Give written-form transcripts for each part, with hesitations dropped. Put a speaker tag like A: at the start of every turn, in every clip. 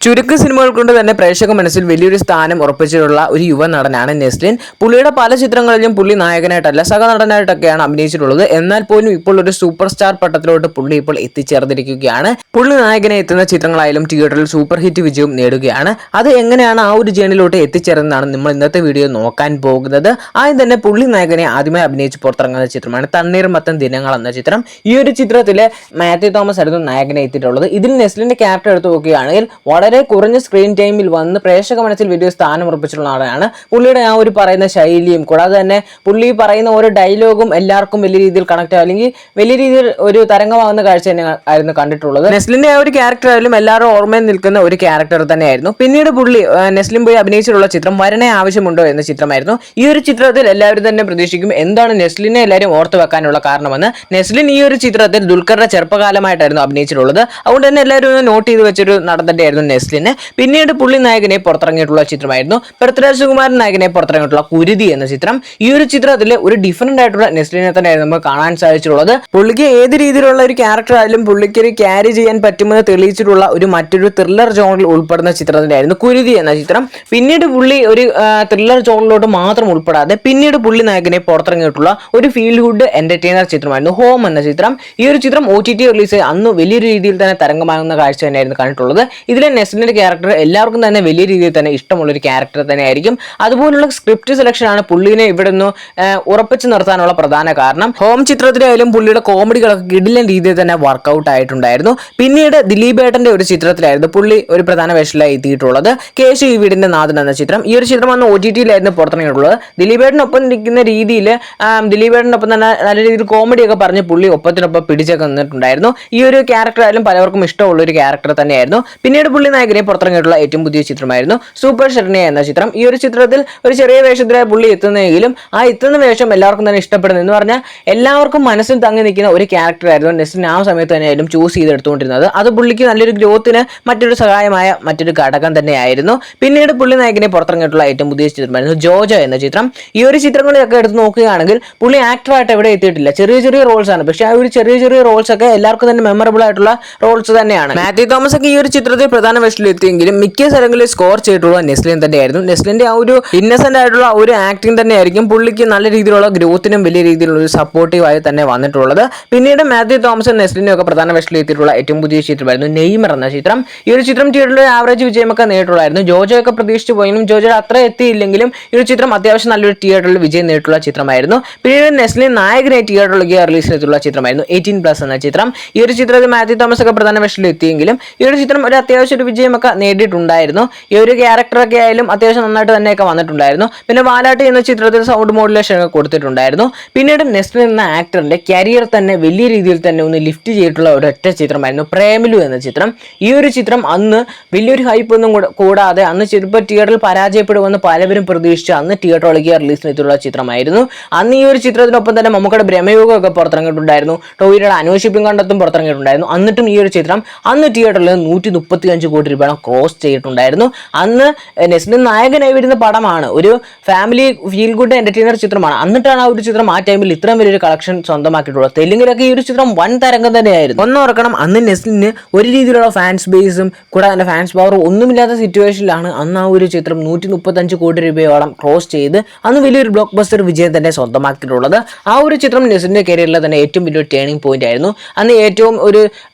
A: ചുരുക്ക സിനിമകൾ കൊണ്ട് തന്നെ പ്രേക്ഷക മനസ്സിൽ വലിയൊരു സ്ഥാനം ഉറപ്പിച്ചിട്ടുള്ള ഒരു യുവ നടനാണ് നെസ്ലിൻ. പുള്ളിയുടെ പല ചിത്രങ്ങളിലും പുള്ളി നായകനായിട്ടല്ല സഹനടനായിട്ടൊക്കെയാണ് അഭിനയിച്ചിട്ടുള്ളത്. എന്നാൽ പോലും ഇപ്പോൾ ഒരു സൂപ്പർ സ്റ്റാർ പട്ടത്തിലോട്ട് പുള്ളി ഇപ്പോൾ എത്തിച്ചേർന്നിരിക്കുകയാണ്. പുള്ളി നായകനെ എത്തുന്ന ചിത്രങ്ങളായാലും തിയേറ്ററിൽ സൂപ്പർ ഹിറ്റ് വിജയം നേടുകയാണ്. അത് എങ്ങനെയാണ് ആ ഒരു ജേണിലോട്ട് എത്തിച്ചേർന്നതാണ് നമ്മൾ ഇന്നത്തെ വീഡിയോ നോക്കാൻ പോകുന്നത്. ആദ്യം തന്നെ പുള്ളി നായകനെ ആദ്യമായി അഭിനയിച്ച് പുറത്തിറങ്ങുന്ന ചിത്രമാണ് തണ്ണീർമത്തൻ ദിനങ്ങൾ എന്ന ചിത്രം. ഈ ഒരു ചിത്രത്തിലെ മാത്യു തോമസ് ആയിരുന്നു നായകനെ എത്തിയിട്ടുള്ളത്. ഇതിൽ നെസ്ലിന്റെ ക്യാരക്ടർ എടുത്തു നോക്കുകയാണെങ്കിൽ വളരെ കുറഞ്ഞ സ്ക്രീൻ ടൈമിൽ വന്ന് പ്രേക്ഷക മനസ്സിൽ വലിയ സ്ഥാനം ഉറപ്പിച്ചിട്ടുള്ള ആളാണ്. പുള്ളിയുടെ ആ ഒരു പറയുന്ന ശൈലിയും കൂടാതെ തന്നെ പുള്ളി പറയുന്ന ഓരോ ഡയലോഗും എല്ലാവർക്കും വലിയ രീതിയിൽ കണക്ട് ആവും, അല്ലെങ്കിൽ വലിയ രീതിയിൽ ഒരു തരംഗമാകുന്ന കാഴ്ച തന്നെ ആയിരുന്നു കണ്ടിട്ടുള്ളത്. നെസ്ലിന്റെ ആ ഒരു ക്യാരക്ടർ ആയാലും എല്ലാവരും ഓർമ്മയിൽ നിൽക്കുന്ന ഒരു ക്യാരക്ടർ തന്നെയായിരുന്നു. പിന്നീട് പുള്ളി നെസ്ലിൻ പോയി അഭിനയിച്ചിട്ടുള്ള ചിത്രം വരണേ ആവശ്യമുണ്ടോ എന്ന ചിത്രമായിരുന്നു. ഈ ഒരു ചിത്രത്തിൽ എല്ലാവരും തന്നെ പ്രതീക്ഷിക്കും എന്താണ് നെസ്ലിനെ എല്ലാവരും ഓർത്തു വെക്കാനുള്ള കാരണമെന്ന്. നെസ്ലിൻ ഈ ഒരു ചിത്രത്തിൽ ദുൽഖറിന്റെ ചെറുപ്പകാലമായിട്ടായിരുന്നു അഭിനയിച്ചിട്ടുള്ളത്. അതുകൊണ്ട് തന്നെ എല്ലാവരും നോട്ട് ചെയ്ത് വെച്ചൊരു നടൻ തന്നെയായിരുന്നു നെസ്ലിന്. പിന്നീട് പുള്ളി നായകനെ പുറത്തിറങ്ങിയിട്ടുള്ള ചിത്രമായിരുന്നു പൃഥ്വിരാജ് കുമാരൻ നായകനെ പുറത്തിറങ്ങിയിട്ടുള്ള കുരുതി എന്ന ചിത്രം. ഈ ഒരു ചിത്രത്തിൽ ഒരു ഡിഫറന്റ് ആയിട്ടുള്ള നെസ്ലിനെ തന്നെയായിരുന്നു നമുക്ക് കാണാൻ സാധിച്ചിട്ടുള്ളത്. പുള്ളിക്ക് ഏത് രീതിയിലുള്ള ഒരു ക്യാരക്ടർ ആയാലും പുള്ളിക്ക് ഒരു ക്യാരി ചെയ്യാൻ പറ്റുമെന്ന് തെളിയിച്ചിട്ടുള്ള മറ്റൊരു ത്രില്ലർ ജോണിൽ ഉൾപ്പെടുന്ന ചിത്രം തന്നെയായിരുന്നു കുരുതി എന്ന ചിത്രം. പിന്നീട് പുള്ളി ഒരു ത്രില്ലർ ജോണിലോട്ട് മാത്രം ഉൾപ്പെടാതെ പിന്നീട് പുള്ളി നായകനെ പുറത്തിറങ്ങിയിട്ടുള്ള ഒരു ഫീൽ ഗുഡ് എന്റർടൈനർ ചിത്രമായിരുന്നു ഹോം എന്ന ചിത്രം. ഈ ഒരു ചിത്രം OTT റിലീസ് അന്ന് വലിയൊരു രീതിയിൽ തന്നെ തരംഗമാകുന്ന കാഴ്ച തന്നെയായിരുന്നു കണ്ടിട്ടുള്ളത്. ഇതിലെ നെസ്ലിന്റെ ക്യാരക്ടർ എല്ലാവർക്കും തന്നെ വലിയ രീതിയിൽ തന്നെ ഇഷ്ടമുള്ള ഒരു ക്യാരക്ടർ തന്നെയായിരിക്കും. അതുപോലുള്ള സ്ക്രിപ്റ്റ് സെലക്ഷൻ ആണ് പുള്ളിനെ ഇവിടെ നിന്ന് ഉറപ്പിച്ചു നിർത്താനുള്ള പ്രധാന കാരണം. ഹോം ചിത്രത്തിലായാലും പുള്ളിയുടെ കോമഡികളൊക്കെ കിടിലൻ രീതിയിൽ തന്നെ വർക്കൗട്ട് ആയിട്ടുണ്ടായിരുന്നു. പിന്നീട് ദിലീപ് ഏട്ടന്റെ ഒരു ചിത്രത്തിലായിരുന്നു പുള്ളി ഒരു പ്രധാന വേഷത്തിലായി എത്തിയിട്ടുള്ളത്, കേശു ഈ വീടിന്റെ നാഥൻ എന്ന ചിത്രം. ഈ ഒരു ചിത്രം അന്ന് OTT-യിലായിരുന്നു പുറത്തിറങ്ങിയിട്ടുള്ളത്. ദിലീപ് ഏട്ടനൊപ്പം നിൽക്കുന്ന രീതിയിൽ ദിലീപ് ഏട്ടനൊപ്പം തന്നെ നല്ല രീതിയിൽ കോമഡിയൊക്കെ പറഞ്ഞ് പുള്ളി ഒപ്പത്തിനൊപ്പം പിടിച്ചൊക്കെ നിന്നിട്ടുണ്ടായിരുന്നു. ഈ ഒരു ക്യാരക്ടർ ആയാലും പലവർക്കും ഇഷ്ടമുള്ള ഒരു ക്യാരക്ടർ തന്നെയായിരുന്നു. പിന്നീട് പുള്ളി നായകനെ പുറത്തിറങ്ങിയിട്ടുള്ള ഏറ്റവും പുതിയ ചിത്രമായിരുന്നു സൂപ്പർ ശരണ്യ എന്ന ചിത്രം. ഈ ഒരു ചിത്രത്തിൽ ഒരു ചെറിയ വേഷത്തിലായി പുള്ളി എത്തുന്നെങ്കിലും ആ എത്തുന്ന വേഷം എല്ലാവർക്കും തന്നെ ഇഷ്ടപ്പെടുന്നു എന്ന് പറഞ്ഞാൽ എല്ലാവർക്കും മനസ്സിൽ തങ്ങി നിൽക്കുന്ന ഒരു ക്യാരക്ടർ ആയിരുന്നു നെസ്ലിൻ ആ സമയത്ത് തന്നെയായാലും ചൂസ് ചെയ്തെടുത്തുകൊണ്ടിരുന്നത്. അത് പുള്ളിക്ക് നല്ലൊരു ഗ്രോത്തിന് മറ്റൊരു സഹായമായ മറ്റൊരു ഘടകം തന്നെയായിരുന്നു. പിന്നീട് പുള്ളി നായകനെ പുറത്തിറങ്ങിയിട്ടുള്ള ഏറ്റവും പുതിയ ചിത്രമായിരുന്നു ജോജോ എന്ന ചിത്രം. ഈ ഒരു ചിത്രങ്ങളൊക്കെ എടുത്ത് നോക്കുകയാണെങ്കിൽ പുള്ളി ആക്ടറായിട്ട് എവിടെ എത്തിയിട്ടില്ല, ചെറിയ ചെറിയ റോൾസ് ആണ്. പക്ഷെ ആ ഒരു ചെറിയ ചെറിയ റോൾസ് ഒക്കെ എല്ലാവർക്കും തന്നെ മെമ്മറബിൾ ആയിട്ടുള്ള റോൾസ് തന്നെയാണ്. മാത്യു തോമസ് ഒക്കെ ഈ ഒരു ചിത്രത്തിൽ പ്രധാന വേഷത്തിൽ എത്തിയെങ്കിലും മിക്ക സ്ഥലങ്ങളിൽ സ്കോർ ചെയ്തിട്ടുള്ള നെസ്ലിൻ തന്നെയായിരുന്നു. നെസ്ലിന്റെ ആ ഒരു ഇന്നസെന്റ് ആയിട്ടുള്ള ഒരു ആക്ടിങ് തന്നെയായിരിക്കും പുള്ളിക്ക് നല്ല രീതിയിലുള്ള ഗ്രോത്തിനും വലിയ രീതിയിലുള്ള ഒരു സപ്പോർട്ടീവ് ആയി തന്നെ വന്നിട്ടുള്ളത്. പിന്നീട് മാത്യു തോമസും നെസ്ലിനും ഒക്കെ പ്രധാന വേഷത്തിൽ എത്തിയിട്ടുള്ള ഏറ്റവും പുതിയ ചിത്രമായിരുന്നു നെയ്മർ എന്ന ചിത്രം. ഈ ഒരു ചിത്രം തിയേറ്ററിൽ ആവറേജ് വിജയമൊക്കെ നേരിട്ടുള്ളായിരുന്നു. ജോജോ ഒക്കെ പ്രതീക്ഷിച്ചു പോയെങ്കിലും ജോജോ അത്ര എത്തിയില്ലെങ്കിലും ഈ ഒരു ചിത്രം അത്യാവശ്യം നല്ലൊരു തിയേറ്ററിൽ വിജയം നേരിട്ടുള്ള ചിത്രമായിരുന്നു. പിന്നീട് നെസ്ലിൻ നായകനെ തിയേറ്ററിലേക്ക് റിലീസിനെത്തിയുള്ള ചിത്രമായിരുന്നു 18+ എന്ന ചിത്രം. ഈ ഒരു ചിത്രത്തിൽ മാത്യു തോമസ് ഒക്കെ പ്രധാന വേഷത്തിൽ എത്തിയെങ്കിലും ഈ ഒരു ചിത്രം ഒരു അത്യാവശ്യം ഒരു വിജയമൊക്കെ നേടിയിട്ടുണ്ടായിരുന്നു. ഈ ഒരു ക്യാരക്ടറൊക്കെ ആയാലും അത്യാവശ്യം നന്നായിട്ട് തന്നെയൊക്കെ വന്നിട്ടുണ്ടായിരുന്നു. പിന്നെ വാലാട്ടി എന്ന ചിത്രത്തിൽ സൗണ്ട് മോഡുലേഷൻ ഒക്കെ കൊടുത്തിട്ടുണ്ടായിരുന്നു. പിന്നീട് നെസ്ലിൻ എന്ന ആക്ടറിന്റെ കരിയർ തന്നെ വലിയ രീതിയിൽ തന്നെ ഒന്ന് ലിഫ്റ്റ് ചെയ്തിട്ടുള്ള ഒരൊറ്റ ചിത്രമായിരുന്നു പ്രേമലു എന്ന ചിത്രം. ഈ ഒരു ചിത്രം അന്ന് വലിയൊരു ഹൈപ്പ് ഒന്നും കൂടാതെ അന്ന് ചിലപ്പോൾ തിയേറ്ററിൽ പരാജയപ്പെടുമെന്ന് പലവരും പ്രതീക്ഷിച്ച് അന്ന് തിയേറ്ററിലേക്ക് റിലീസിനെത്തിയുള്ള ചിത്രമായിരുന്നു. അന്ന് ഈ ഒരു ചിത്രത്തിനൊപ്പം തന്നെ മമ്മൂക്കയുടെ ബ്രഹ്മയുഗം ഒക്കെ പുറത്തിറങ്ങിയിട്ടുണ്ടായിരുന്നു. ടോവിയുടെ അനുഷിപ്പും കണ്ടെത്തും പുറത്തിറങ്ങിയിട്ടുണ്ടായിരുന്നു. എന്നിട്ടും ഈ ഒരു ചിത്രം അന്ന് തിയേറ്ററിൽ 135 കോടി രൂപ ക്രോസ് ചെയ്തിട്ടുണ്ടായിരുന്നു. അന്ന് നെസ്ലിൻ നായകനായി വരുന്ന പടമാണ്, ഒരു ഫാമിലി ഫീൽ ഗുഡ് എന്റർടൈനർ ചിത്രമാണ്. എന്നിട്ടാണ് ആ ഒരു ചിത്രം ആ ടൈമിൽ ഇത്രയും വലിയൊരു കളക്ഷൻ സ്വന്തമാക്കിയിട്ടുള്ളത്. തെലുങ്കിലൊക്കെ ഈ ഒരു ചിത്രം വൻ തരംഗം തന്നെയായിരുന്നു. ഒന്നോർക്കണം, അന്ന് നെസ്ലിന് ഒരു രീതിയിലുള്ള ഫാൻസ് ബേസും കൂടാതെ ഫാൻസ് പവറും ഒന്നുമില്ലാത്ത സിറ്റുവേഷനിലാണ് അന്ന് ആ ഒരു ചിത്രം 135 കോടി രൂപയോളം ക്രോസ് ചെയ്ത് അന്ന് വലിയൊരു ബ്ലോക്ക് ബസ്റ്റർ വിജയം തന്നെ സ്വന്തമാക്കിയിട്ടുള്ളത്. ആ ഒരു ചിത്രം നെസ്ലിന്റെ കരിയറിലെ തന്നെ ഏറ്റവും വലിയൊരു ടേണിംഗ് പോയിന്റ് ആയിരുന്നു. അന്ന് ഏറ്റവും ഒരു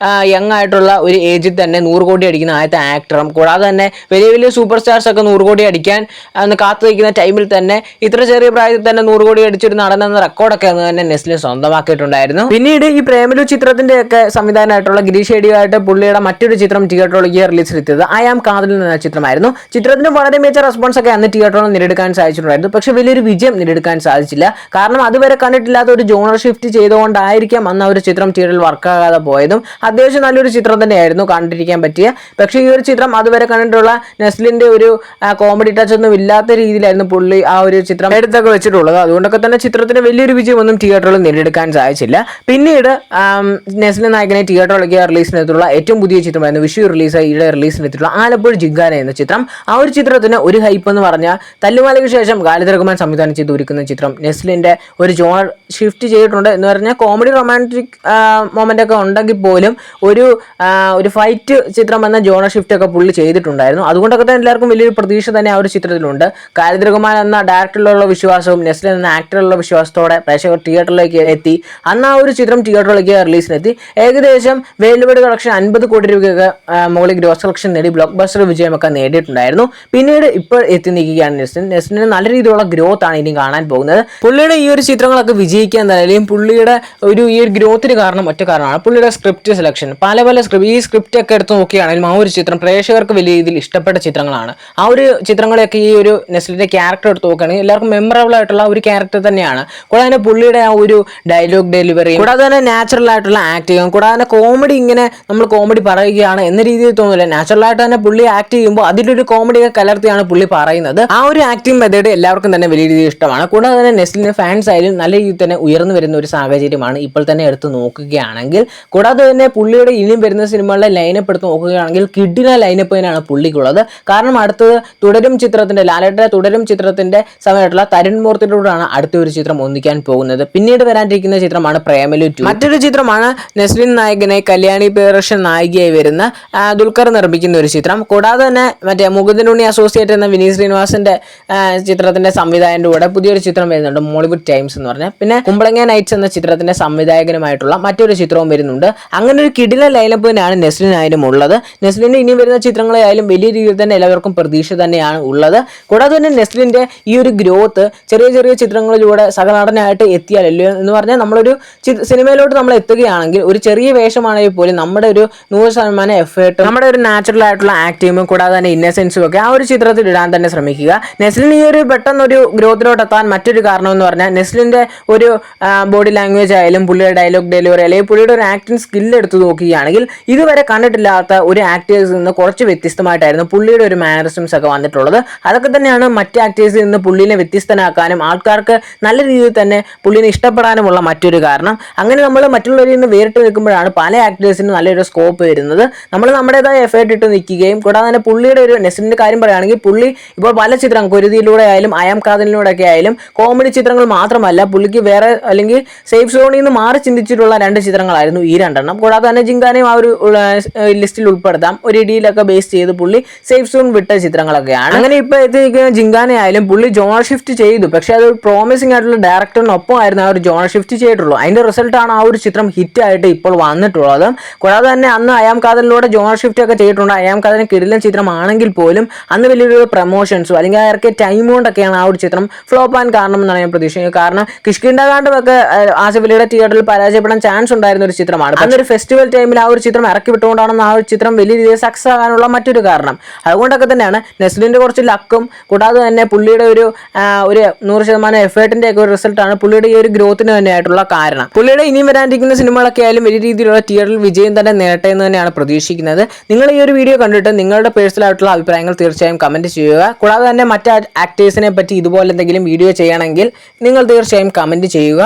A: യങ് ആയിട്ടുള്ള ഒരു ഏജിൽ തന്നെ 100 കോടി അടിക്കുന്ന ആദ്യത്തെ ആക്ടറും കൂടാതെ തന്നെ വലിയ വലിയ സൂപ്പർ സ്റ്റാർസ് ഒക്കെ 100 കോടി അടിക്കാൻ അന്ന് കാത്തു വയ്ക്കുന്ന ടൈമിൽ തന്നെ ഇത്ര ചെറിയ പ്രായത്തിൽ തന്നെ 100 കോടി അടിച്ചൊരു നടനെന്ന റെക്കോർഡൊക്കെ അന്ന് തന്നെ നെസ്ലിൻ സ്വന്തമാക്കിയിട്ടുണ്ടായിരുന്നു. പിന്നീട് ഈ പ്രേമലു ചിത്രത്തിന്റെ ഒക്കെ സംവിധാനമായിട്ടുള്ള ഗിരീഷ് ഷെഡിയുമായിട്ട് പുള്ളിയുടെ മറ്റൊരു ചിത്രം തിയേറ്ററിലേക്ക് റിലീസിലെത്തിയത് ഐ ആം കാതൽ എന്ന ചിത്രമായിരുന്നു. ചിത്രത്തിന് വളരെ മികച്ച റെസ്പോൺസ് ഒക്കെ അന്ന് തിയേറ്ററിൽ നേടിയെടുക്കാൻ സാധിച്ചിട്ടുണ്ടായിരുന്നു. പക്ഷെ വലിയൊരു വിജയം നേടിയെടുക്കാൻ സാധിച്ചില്ല. കാരണം അതുവരെ കണ്ടിട്ടില്ലാത്ത ഒരു ജോണർ ഷിഫ്റ്റ് ചെയ്തുകൊണ്ടായിരിക്കാം അന്ന് ആ ഒരു ചിത്രം തിയേറ്ററിൽ വർക്കാകാതെ പോയതും. അത്യാവശ്യം നല്ലൊരു ചിത്രം തന്നെയായിരുന്നു കണ്ടിരിക്കാൻ പറ്റിയ. പക്ഷേ ഈ ഒരു ചിത്രം അതുവരെ കണ്ടിട്ടുള്ള നെസ്ലിന്റെ ഒരു കോമഡി ടച്ച് ഒന്നും ഇല്ലാത്ത രീതിയിലായിരുന്നു പുള്ളി ആ ഒരു ചിത്രം എടുത്തൊക്കെ വെച്ചിട്ടുള്ളത്. അതുകൊണ്ടൊക്കെ തന്നെ ചിത്രത്തിന് വലിയൊരു വിജയമൊന്നും തിയേറ്ററിൽ നേടിയെടുക്കാൻ സാധിച്ചില്ല. പിന്നീട് നെസ്ലിൻ നായകനെ തിയേറ്ററിലേക്ക് റിലീസിനെത്തിയുള്ള ഏറ്റവും പുതിയ ചിത്രമായിരുന്നു വിഷു റിലീസായി ഈയിടെ റിലീസിനെത്തിയിട്ടുള്ള ആലപ്പുഴ ജിങ്കാന എന്ന ചിത്രം. ആ ഒരു ചിത്രത്തിന് ഒരു ഹൈപ്പ് എന്ന് പറഞ്ഞാൽ തല്ലുമാലയ്ക്ക് ശേഷം ഖാലിദ് റഹ്മാൻ സംവിധാനം ചെയ്ത് ഒരുക്കുന്ന ചിത്രം നെസ്ലിന്റെ ഒരു ജോണർ ഷിഫ്റ്റ് ചെയ്തിട്ടുണ്ട് എന്ന് പറഞ്ഞാൽ കോമഡി റൊമാൻറ്റിക് മൊമെന്റ് ഒക്കെ ഉണ്ടെങ്കിൽ പോലും ഒരു ഫൈറ്റ് ചിത്രം എന്ന ജോണർ ഷിഫ്റ്റ് ഷിഫ്റ്റ് ഒക്കെ പുള്ളി ചെയ്തിട്ടുണ്ടായിരുന്നു. അതുകൊണ്ടൊക്കെ തന്നെ എല്ലാവർക്കും വലിയൊരു പ്രതീക്ഷ തന്നെ ആ ഒരു ചിത്രത്തിലുണ്ട്. കാലിദ്രകുമാർ എന്ന ഡയറക്ടറിലുള്ള വിശ്വാസവും നെസ്ലിൻ എന്ന ആക്ടറിലുള്ള വിശ്വാസത്തോടെ പ്രേക്ഷകർ തിയേറ്ററിലേക്ക് എത്തി. അന്ന് ആ ഒരു ചിത്രം തിയേറ്ററിലേക്ക് റിലീസിനെത്തി. ഏകദേശം വേൾഡ് വൈഡ് കളക്ഷൻ 50 കോടി രൂപയൊക്കെ മുകളിൽ ഗ്രോസ് കളക്ഷൻ നേടി ബ്ലോക്ക് ബസ്റ്റർ വിജയമൊക്കെ നേടിയിട്ടുണ്ടായിരുന്നു. പിന്നീട് ഇപ്പോൾ എത്തി നിൽക്കുകയാണ് നെസ്ലിന് നല്ല രീതിയിലുള്ള ഗ്രോത്ത് ആണ് ഇനി കാണാൻ പോകുന്നത്. പുള്ളിയുടെ ഈ ഒരു ചിത്രങ്ങളൊക്കെ വിജയിക്കാൻ തന്നെ പുള്ളിയുടെ ഈ ഒരു ഗ്രോത്തിന് കാരണം ഒറ്റ കാരണമാണ് പുള്ളിയുടെ സ്ക്രിപ്റ്റ് സെലക്ഷൻ. പല സ്ക്രിപ്റ്റ് ഈ സ്ക്രിപ്റ്റ് ഒക്കെ എടുത്ത് നോക്കുകയാണെങ്കിലും ആ ഒരു ചിത്രം പ്രേക്ഷകർക്ക് വലിയ രീതിയിൽ ഇഷ്ടപ്പെട്ട ചിത്രങ്ങളാണ്. ആ ഒരു ചിത്രങ്ങളെയൊക്കെ ഈ ഒരു നെസ്ലിന്റെ ക്യാരക്ടർ എടുത്ത് നോക്കുകയാണെങ്കിൽ എല്ലാവർക്കും മെമ്മറബിൾ ആയിട്ടുള്ള ഒരു ക്യാരക്ടർ തന്നെയാണ്. കൂടാതെ തന്നെ പുള്ളിയുടെ ആ ഒരു ഡയലോഗ് ഡെലിവറി, കൂടാതെ തന്നെ നാച്ചുറൽ ആയിട്ടുള്ള ആക്ടിങ്, കൂടാതെ തന്നെ കോമഡി, ഇങ്ങനെ നമ്മൾ കോമഡി പറയുകയാണ് എന്ന രീതിയിൽ തോന്നില്ല. നാച്ചുറൽ ആയിട്ട് തന്നെ പുള്ളി ആക്ട് ചെയ്യുമ്പോൾ അതിലൊരു കോമഡിയൊക്കെ കലർത്തിയാണ് പുള്ളി പറയുന്നത്. ആ ഒരു ആക്ടിങ് മെത്തേഡ് എല്ലാവർക്കും തന്നെ വലിയ രീതിയിൽ ഇഷ്ടമാണ്. കൂടാതെ തന്നെ നെസ്ലിന് ഫാൻസ് ആയാലും നല്ല രീതിയിൽ തന്നെ ഉയർന്നു വരുന്ന ഒരു സാഹചര്യമാണ് ഇപ്പോൾ തന്നെ എടുത്ത് നോക്കുകയാണെങ്കിൽ. കൂടാതെ തന്നെ പുള്ളിയുടെ ഇനിയും വരുന്ന സിനിമകളുടെ ലൈനപ്പ് എടുത്ത് നോക്കുകയാണെങ്കിൽ കിഡിന ലൈനപ്പ് തന്നെയാണ് പുള്ളിക്കുള്ളത്. കാരണം അടുത്തത് തുടരും ചിത്രത്തിന്റെ, ലാലേട്ടന്റെ തുടരും ചിത്രത്തിന്റെ സമയത്തുള്ള തരുൺ മൂർത്തിയോടാണ് അടുത്ത ഒരു ചിത്രം ഒന്നിക്കാൻ പോകുന്നത്. പിന്നീട് വരാനിരിക്കുന്ന ചിത്രമാണ് പ്രേമലു 2. മറ്റൊരു ചിത്രമാണ് നെസ്ലിൻ നായകനെ കല്യാണി പ്രിയദർശൻ നായികയായി വരുന്ന ദുൽഖർ നിർമ്മിക്കുന്ന ഒരു ചിത്രം. കൂടാതെ തന്നെ മറ്റേ മുകുന്ദനുണ്ണി അസോസിയേറ്റ് എന്ന വിനീത് ശ്രീനിവാസന്റെ ചിത്രത്തിന്റെ സംവിധായകന്റെ കൂടെ പുതിയൊരു ചിത്രം വരുന്നുണ്ട്, മോളിവുഡ് ടൈംസ് എന്ന് പറഞ്ഞ. പിന്നെ കുമ്പളങ്ങ നൈറ്റ്സ് എന്ന ചിത്രത്തിന്റെ സംവിധായകനുമായിട്ടുള്ള മറ്റൊരു ചിത്രവും വരുന്നുണ്ട്. അങ്ങനെ ഒരു കിടില ലൈനപ്പ് തന്നെയാണ് നെസ്ലിനായാലും ഉള്ളത്. നെസ്ലിന്റെ ഇനി വരുന്ന ചിത്രങ്ങളായാലും വലിയ രീതിയിൽ തന്നെ എല്ലാവർക്കും പ്രതീക്ഷ തന്നെയാണ് ഉള്ളത്. കൂടാതെ തന്നെ നെസ്ലിന്റെ ഈ ഒരു ഗ്രോത്ത് ചെറിയ ചെറിയ ചിത്രങ്ങളിലൂടെ സഹനടനായിട്ട് എത്തിയാലല്ലോ എന്ന് പറഞ്ഞാൽ നമ്മളൊരു സിനിമയിലോട്ട് നമ്മൾ എത്തുകയാണെങ്കിൽ ഒരു ചെറിയ വേഷമാണെങ്കിൽ പോലും നമ്മുടെ ഒരു 100% എഫേർട്ട്, നമ്മുടെ ഒരു നാച്ചുറൽ ആയിട്ടുള്ള ആക്ടിങ്ങും കൂടാതെ തന്നെ ഇന്നസെൻസും ഒക്കെ ആ ഒരു ചിത്രത്തിൽ ഇടാൻ തന്നെ ശ്രമിക്കുക. നെസ്ലിന് ഈ ഒരു പെട്ടെന്നൊരു ഗ്രോത്തിലോട്ട് എത്താൻ മറ്റൊരു കാരണം എന്ന് പറഞ്ഞാൽ നെസ്ലിന്റെ ഒരു ബോഡി ലാംഗ്വേജ് ആയാലും പുള്ളിയുടെ ഡയലോഗ് ഡെലിവറി അല്ലെങ്കിൽ പുള്ളിയുടെ ഒരു ആക്ടിങ് സ്കില്ല് എടുത്ത് നോക്കുകയാണെങ്കിൽ ഇതുവരെ കണ്ടിട്ടില്ലാത്ത ഒരു ആക്ടേഴ്സിൽ നിന്ന് കുറച്ച് വ്യത്യസ്തമായിട്ടായിരുന്നു പുള്ളിയുടെ ഒരു മാനറിസംസ് ഒക്കെ വന്നിട്ടുള്ളത്. അതൊക്കെ തന്നെയാണ് മറ്റ് ആക്ടേഴ്സിൽ നിന്ന് പുള്ളിനെ വ്യത്യസ്തനാക്കാനും ആൾക്കാർക്ക് നല്ല രീതിയിൽ തന്നെ പുള്ളിനെ ഇഷ്ടപ്പെടാനുമുള്ള മറ്റൊരു കാരണം. അങ്ങനെ നമ്മൾ മറ്റുള്ളവരിൽ നിന്ന് വേറിട്ട് നിൽക്കുമ്പോഴാണ് പല ആക്ടേഴ്സിനും നല്ലൊരു സ്കോപ്പ് വരുന്നത്. നമ്മൾ നമ്മുടേതായ എഫേർട്ട് ഇട്ട് നിൽക്കുകയും കൂടാതെ തന്നെ പുള്ളിയുടെ ഒരു നെസ്ലിന്റെ കാര്യം പറയുകയാണെങ്കിൽ പുള്ളി ഇപ്പോൾ പല ചിത്രം കുരുതിയിലൂടെ ആയാലും അയാം കാതലിലൂടെ ഒക്കെ ആയാലും കോമഡി ചിത്രങ്ങൾ മാത്രമല്ല, പുള്ളിക്ക് വേറെ അല്ലെങ്കിൽ സേഫ് സോണിൽ നിന്ന് മാറി ചിന്തിച്ചിട്ടുള്ള 2 ചിത്രങ്ങളായിരുന്നു ഈ 2 കൂടാതെ തന്നെ ജിങ്കാനെയും ആ ഒരു ലിസ്റ്റിൽ ഉൾപ്പെടുത്താം. ഒരു ഇടിയിലൊക്കെ ബേസ് ചെയ്ത് പുള്ളി സേഫ് സോൺ വിട്ട ചിത്രങ്ങളൊക്കെയാണ്. അങ്ങനെ ഇപ്പോൾ എത്തിയിരിക്കുന്ന ജിങ്കാനെ ആയാലും പുള്ളി ജോണർ ഷിഫ്റ്റ് ചെയ്തു, പക്ഷെ അത് പ്രോമിസിംഗ് ആയിട്ടുള്ള ഡയറക്ടറിനൊപ്പം ആയിരുന്നു ആ ഒരു ജോണർ ഷിഫ്റ്റ് ചെയ്തിട്ടുള്ളൂ. അതിന്റെ റിസൾട്ടാണ് ആ ഒരു ചിത്രം ഹിറ്റ് ആയിട്ട് ഇപ്പോൾ വന്നിട്ടുള്ളത്. കൂടാതെ തന്നെ അന്ന് അയാം കാതലിലൂടെ ജോണർ ഷിഫ്റ്റ് ഒക്കെ ചെയ്തിട്ടുണ്ട്. അയാം കാതലിന് കിടിലൻ ചിത്രമാണെങ്കിൽ പോലും അന്ന് വലിയൊരു പ്രൊമോഷൻസോ അല്ലെങ്കിൽ ഇറക്കിയ ടൈം കൊണ്ടൊക്കെയാണ് ആ ഒരു ചിത്രം ഫ്ലോപ്പ് ആൻ കാരണം എന്നാണ് ഞാൻ പ്രതീക്ഷിക്കുന്നത്. കാരണം കിഷ്കിണ്ടാകാണ്ടുമൊക്കെ ആസിഫ് അലിയുടെ തിയേറ്ററിൽ പരാജയപ്പെടാൻ ചാൻസ് ഉണ്ടായിരുന്ന ഒരു ചിത്രമാണ്. അന്നൊരു ഫെസ്റ്റിവൽ ടൈമിൽ ആ ഒരു ചിത്രം ഇറക്കി വിട്ടുകൊണ്ടാണ് ആ ഒരു ചിത്രം വലിയ രീതിയിൽ സക്സസ് ആകാനുള്ള മറ്റൊരു കാരണം. അതുകൊണ്ടൊക്കെ തന്നെയാണ് നെസ്ലിന്റെ കുറച്ച് ലക്കും കൂടാതെ തന്നെ പുള്ളിയുടെ ഒരു 100% എഫേർട്ടിന്റെ ഒക്കെ ഒരു റിസൾട്ടാണ് പുള്ളിയുടെ ഈ ഒരു ഗ്രോത്തിന് തന്നെയായിട്ടുള്ള കാരണം. പുള്ളിയുടെ ഇനിയും വരാനിരിക്കുന്ന സിനിമകളൊക്കെ ആയാലും വലിയ രീതിയിലുള്ള തിയേറ്ററിൽ വിജയം തന്നെ നേടട്ടെ എന്ന് തന്നെയാണ് പ്രതീക്ഷിക്കുന്നത്. നിങ്ങൾ ഈ ഒരു വീഡിയോ കണ്ടിട്ട് നിങ്ങളുടെ പേഴ്സണൽ ആയിട്ടുള്ള അഭിപ്രായങ്ങൾ തീർച്ചയായും കമന്റ് ചെയ്യുക. കൂടാതെ തന്നെ മറ്റ് ആക്ടേഴ്സിനെ പറ്റി ഇതുപോലെ എന്തെങ്കിലും വീഡിയോ ചെയ്യണമെങ്കിൽ നിങ്ങൾ തീർച്ചയായും കമന്റ് ചെയ്യുക.